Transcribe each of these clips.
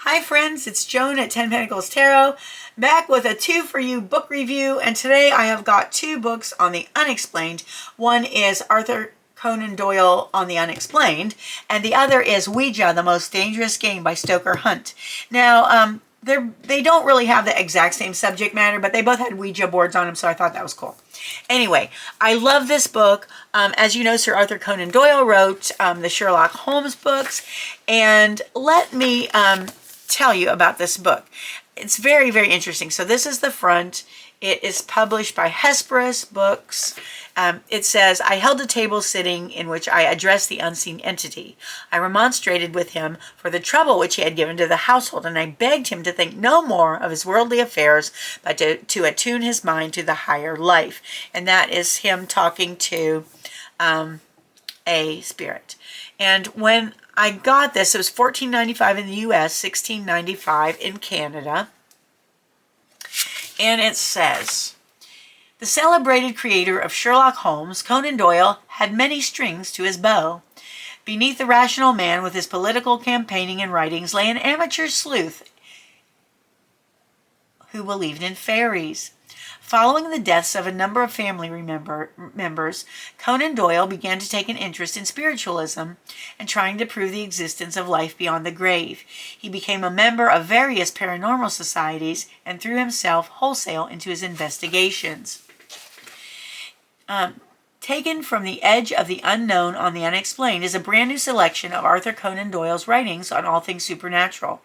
Hi friends, it's Joan at 10 Pentacles Tarot, back with a 2 for You book review, and today I have got 2 books on the Unexplained. One is Arthur Conan Doyle on the Unexplained, and the other is Ouija, the Most Dangerous Game by Stoker Hunt. Now, they don't really have the exact same subject matter, but they both had Ouija boards on them, so I thought that was cool. Anyway, I love this book. As you know, Sir Arthur Conan Doyle wrote the Sherlock Holmes books, and let me tell you about this book. It's very, very interesting. So this is the front. It is published by Hesperus Books. It says, I held a table sitting in which I addressed the unseen entity. I remonstrated with him for the trouble which he had given to the household, and I begged him to think no more of his worldly affairs, but to attune his mind to the higher life. And that is him talking to a spirit. And when I got this, it was $14.95 in the U.S., $16.95 in Canada. And it says, the celebrated creator of Sherlock Holmes, Conan Doyle, had many strings to his bow. Beneath the rational man with his political campaigning and writings lay an amateur sleuth who believed in fairies. Following the deaths of a number of family members, Conan Doyle began to take an interest in spiritualism and trying to prove the existence of life beyond the grave. He became a member of various paranormal societies and threw himself wholesale into his investigations. Taken from the Edge of the Unknown on the Unexplained is a brand new selection of Arthur Conan Doyle's writings on all things supernatural,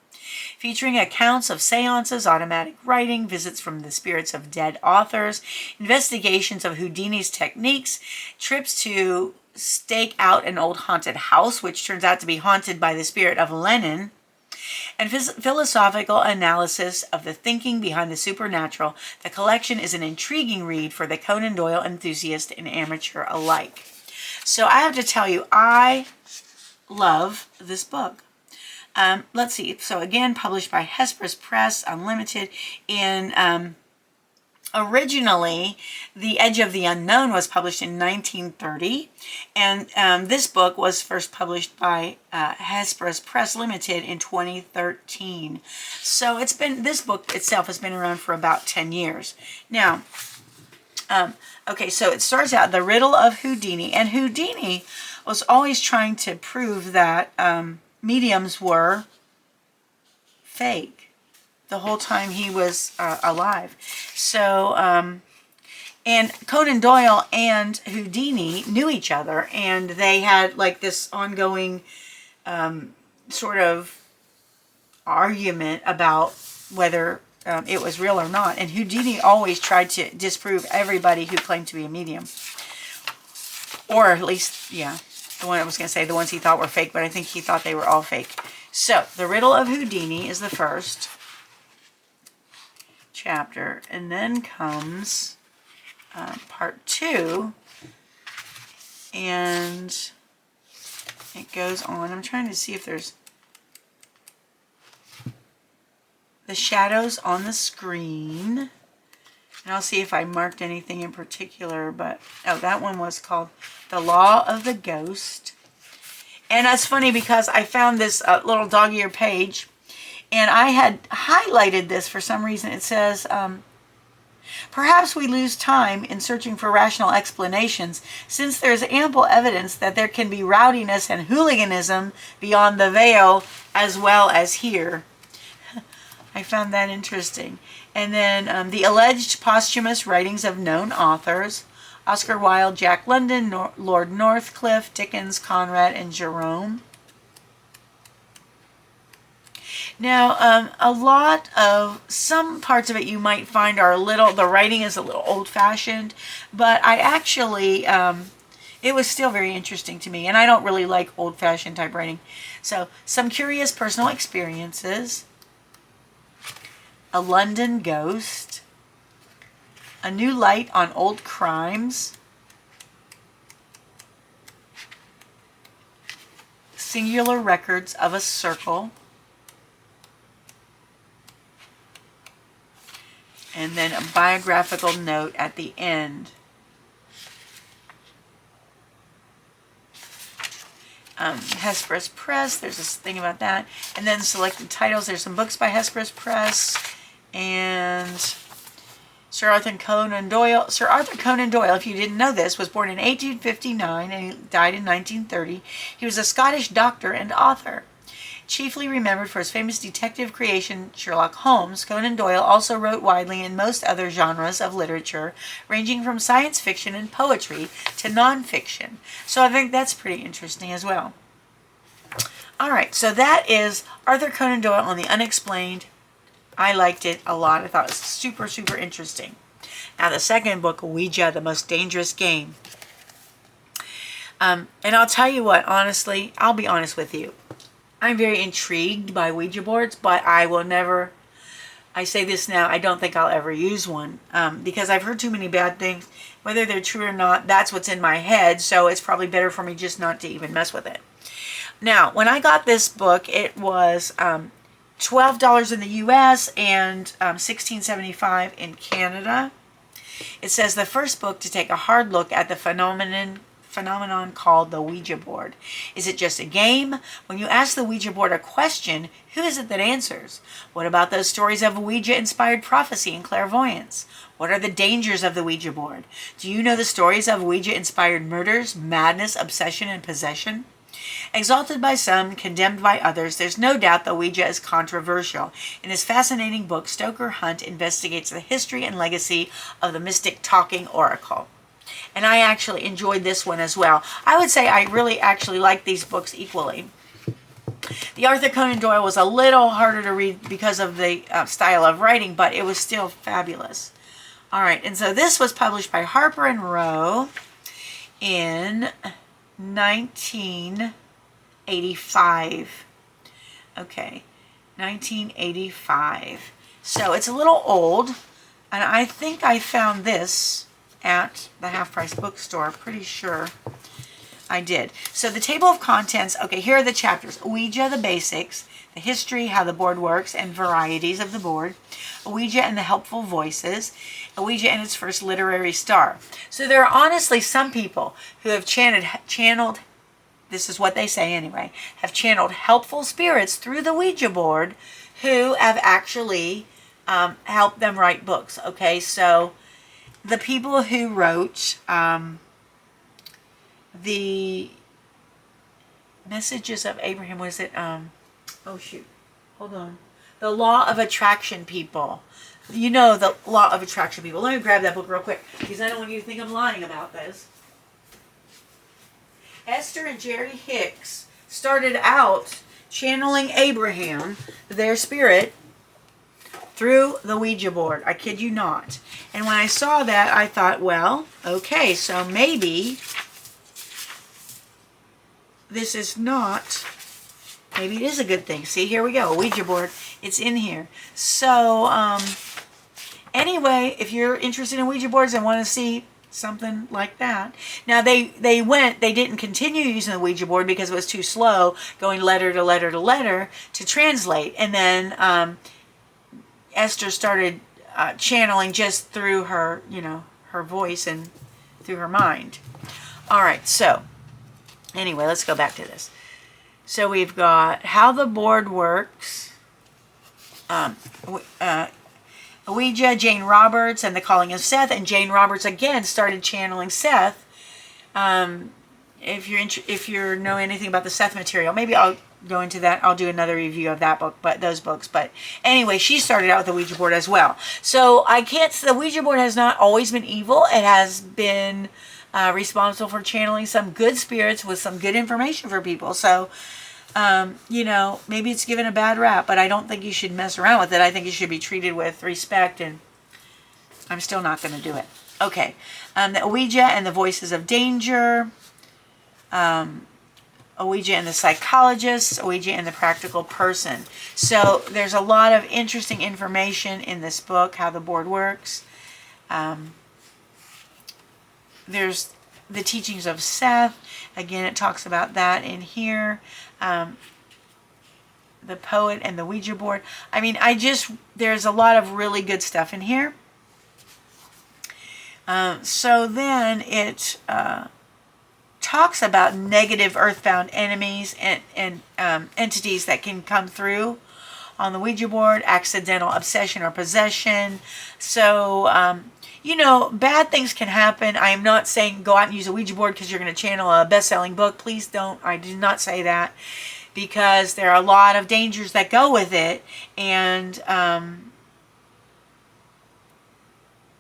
featuring accounts of seances, automatic writing, visits from the spirits of dead authors, investigations of Houdini's techniques, trips to stake out an old haunted house, which turns out to be haunted by the spirit of Lenin, and philosophical analysis of the thinking behind the supernatural. The collection is an intriguing read for the Conan Doyle enthusiast and amateur alike. So I have to tell you, I love this book. Let's see. So again, published by Hesperus Press Limited. In originally, The Edge of the Unknown was published in 1930, and this book was first published by Hesperus Press Limited in 2013. So it's been, this book itself has been around for about 10 years. Now, okay, so it starts out, The Riddle of Houdini, and Houdini was always trying to prove that mediums were fake the whole time he was alive. So, and Conan Doyle and Houdini knew each other, and they had like this ongoing sort of argument about whether it was real or not. And Houdini always tried to disprove everybody who claimed to be a medium. Or at least, yeah, the one I was going to say, the ones he thought were fake, but I think he thought they were all fake. So, The Riddle of Houdini is the first chapter, and then comes part 2, and it goes on. I'm trying to see if there's the shadows on the screen, and I'll see if I marked anything in particular, but oh, that one was called The Law of the Ghost. And that's funny because I found this little dog-eared page, and I had highlighted this for some reason. It says, perhaps we lose time in searching for rational explanations, since there's ample evidence that there can be rowdiness and hooliganism beyond the veil as well as here. I found that interesting. And then the alleged posthumous writings of known authors: Oscar Wilde, Jack London, Lord Northcliffe, Dickens, Conrad, and Jerome. Now, a lot of, some parts of it you might find are a little, the writing is a little old-fashioned, but I actually, it was still very interesting to me, and I don't really like old-fashioned type writing. So, some curious personal experiences, a London ghost, a new light on old crimes, singular records of a circle, and then a biographical note at the end. Hesperus Press. There's this thing about that. And then selected titles. There's some books by Hesperus Press. And Sir Arthur Conan Doyle, if you didn't know this, was born in 1859 and he died in 1930. He was a Scottish doctor and author. Chiefly remembered for his famous detective creation, Sherlock Holmes, Conan Doyle also wrote widely in most other genres of literature, ranging from science fiction and poetry to nonfiction. So I think that's pretty interesting as well. All right, so that is Arthur Conan Doyle on the Unexplained. I liked it a lot. I thought it was super, super interesting. Now the second book, Ouija, the Most Dangerous Game. And I'll tell you what, honestly, I'll be honest with you. I'm very intrigued by Ouija boards, but I will never, I say this now, I don't think I'll ever use one because I've heard too many bad things. Whether they're true or not, that's what's in my head, so it's probably better for me just not to even mess with it. Now, when I got this book, it was $12 in the U.S. and $16.75 in Canada. It says the first book to take a hard look at the phenomenon called the Ouija board. Is it just a game? When you ask the Ouija board a question, who is it that answers? What about those stories of Ouija-inspired prophecy and clairvoyance? What are the dangers of the Ouija board? Do you know the stories of Ouija-inspired murders, madness, obsession, and possession? Exalted by some, condemned by others, there's no doubt that Ouija is controversial. In this fascinating book, Stoker Hunt investigates the history and legacy of the mystic talking oracle. And I actually enjoyed this one as well. I would say I really actually like these books equally. The Arthur Conan Doyle was a little harder to read because of the style of writing, but it was still fabulous. All right, and so this was published by Harper Row in 1985. Okay, 1985. So it's a little old, and I think I found this at the half-price bookstore. Pretty sure I did. So the table of contents, okay, here are the chapters. Ouija, the basics, the history, how the board works, and varieties of the board. Ouija and the helpful voices. Ouija and its first literary star. So there are honestly some people who have channeled, this is what they say anyway, have channeled helpful spirits through the Ouija board who have actually helped them write books. Okay, so the people who wrote the Messages of Abraham, was it, oh shoot, hold on. The Law of Attraction people. You know the Law of Attraction people. Let me grab that book real quick because I don't want you to think I'm lying about this. Esther and Jerry Hicks started out channeling Abraham, their spirit, through the Ouija board. I kid you not. And when I saw that, I thought, well, okay, so maybe this is not, maybe it is a good thing. See, here we go, Ouija board. It's in here. So, anyway, if you're interested in Ouija boards and want to see something like that. Now, they didn't continue using the Ouija board because it was too slow, going letter to letter to letter to translate. And then Esther started channeling just through her, her voice and through her mind. All right, so anyway, let's go back to this. So we've got how the board works, Ouija, Jane Roberts, and the Calling of Seth. And Jane Roberts again started channeling Seth. If you know anything about the Seth material, maybe I'll go into that. I'll do another review of that book, but those books. But anyway, she started out with the Ouija board as well. So the Ouija board has not always been evil. It has been responsible for channeling some good spirits with some good information for people. So, maybe it's given a bad rap, but I don't think you should mess around with it. I think it should be treated with respect, and I'm still not going to do it. Okay, the Ouija and the Voices of Danger, Ouija and the Psychologist, Ouija and the Practical Person. So there's a lot of interesting information in this book, how the board works. There's the teachings of Seth. Again, it talks about that in here. The poet and the Ouija board. I mean, there's a lot of really good stuff in here. So then it talks about negative earthbound enemies and entities that can come through on the Ouija board, accidental obsession or possession. So, you know, bad things can happen. I am not saying go out and use a Ouija board because you're going to channel a best-selling book. Please don't. I do not say that, because there are a lot of dangers that go with it. And,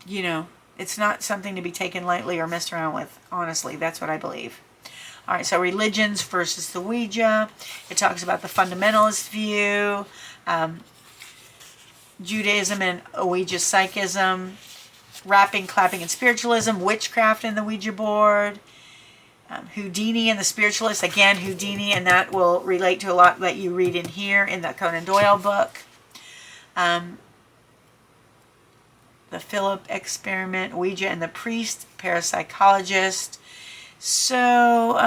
you know, it's not something to be taken lightly or messed around with. Honestly, that's what I believe. All right, so religions versus the Ouija. It talks about the fundamentalist view, Judaism and Ouija psychism, rapping, clapping, and spiritualism, witchcraft in the Ouija board, Houdini and the spiritualist. Again, Houdini, and that will relate to a lot that you read in here in the Conan Doyle book. The Philip experiment, Ouija and the priest, parapsychologist. So,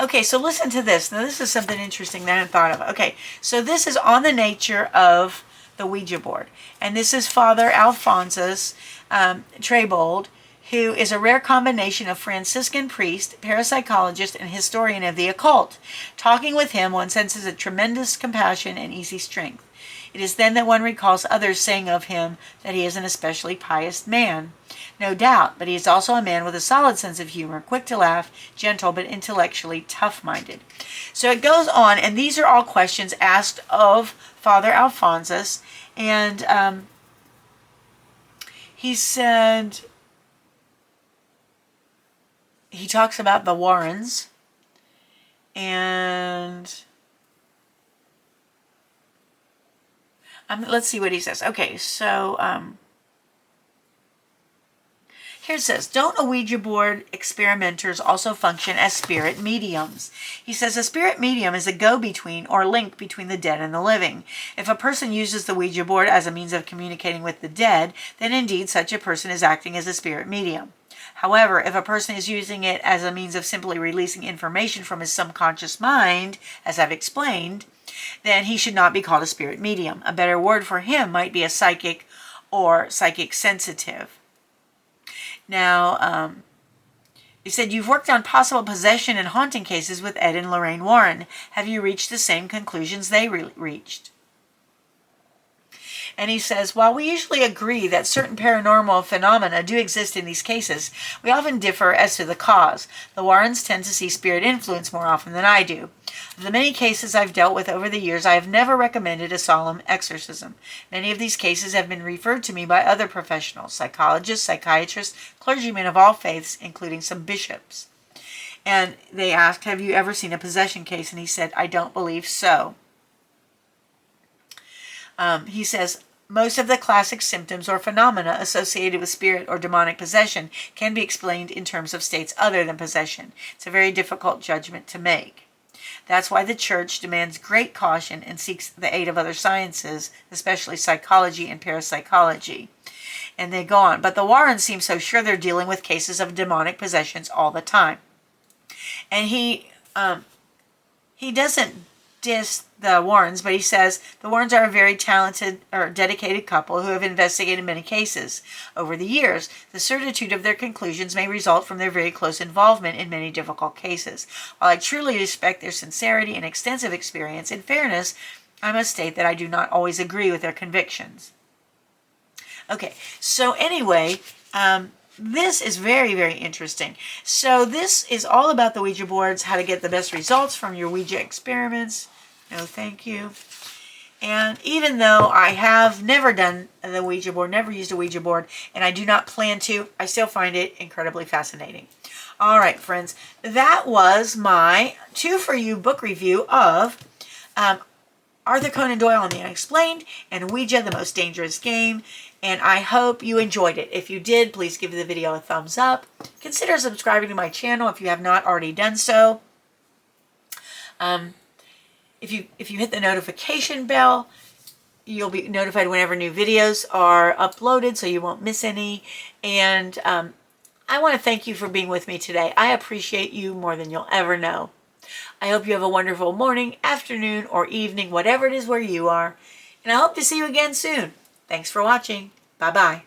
okay, so listen to this. Now, this is something interesting that I hadn't thought of. Okay, so this is on the nature of the Ouija board. And this is Father Alphonsus Trebold, who is a rare combination of Franciscan priest, parapsychologist, and historian of the occult. Talking with him, one senses a tremendous compassion and easy strength. It is then that one recalls others saying of him that he is an especially pious man. No doubt, but he is also a man with a solid sense of humor, quick to laugh, gentle, but intellectually tough-minded. So it goes on, and these are all questions asked of Father Alphonsus, and he said, he talks about the Warrens, and let's see what he says. Okay, so here it says, don't Ouija board experimenters also function as spirit mediums? He says a spirit medium is a go-between or link between the dead and the living. If a person uses the Ouija board as a means of communicating with the dead, then indeed such a person is acting as a spirit medium. However, if a person is using it as a means of simply releasing information from his subconscious mind, as I've explained, then he should not be called a spirit medium. A better word for him might be a psychic or psychic sensitive. Now, he said, you've worked on possible possession and haunting cases with Ed and Lorraine Warren. Have you reached the same conclusions they reached? And he says, while we usually agree that certain paranormal phenomena do exist in these cases, we often differ as to the cause. The Warrens tend to see spirit influence more often than I do. Of the many cases I've dealt with over the years, I have never recommended a solemn exorcism. Many of these cases have been referred to me by other professionals, psychologists, psychiatrists, clergymen of all faiths, including some bishops. And they asked, have you ever seen a possession case? And he said, I don't believe so. He says, most of the classic symptoms or phenomena associated with spirit or demonic possession can be explained in terms of states other than possession. It's a very difficult judgment to make. That's why the church demands great caution and seeks the aid of other sciences, especially psychology and parapsychology. And they go on. But the Warrens seem so sure they're dealing with cases of demonic possessions all the time. And he doesn't diss the Warrens, but he says the Warrens are a very talented or dedicated couple who have investigated many cases. Over the years, the certitude of their conclusions may result from their very close involvement in many difficult cases. While I truly respect their sincerity and extensive experience, in fairness, I must state that I do not always agree with their convictions. Okay, so anyway, this is very, very interesting. So this is all about the Ouija boards, how to get the best results from your Ouija experiments. No, thank you. And even though I have never done the Ouija board, never used a Ouija board, and I do not plan to, I still find it incredibly fascinating. All right, friends, that was my 2 for You book review of Arthur Conan Doyle and the Unexplained and Ouija, the Most Dangerous Game. And I hope you enjoyed it. If you did, please give the video a thumbs up. Consider subscribing to my channel if you have not already done so. If you hit the notification bell, you'll be notified whenever new videos are uploaded, so you won't miss any. And I want to thank you for being with me today. I appreciate you more than you'll ever know. I hope you have a wonderful morning, afternoon, or evening, whatever it is where you are. And I hope to see you again soon. Thanks for watching. Bye-bye.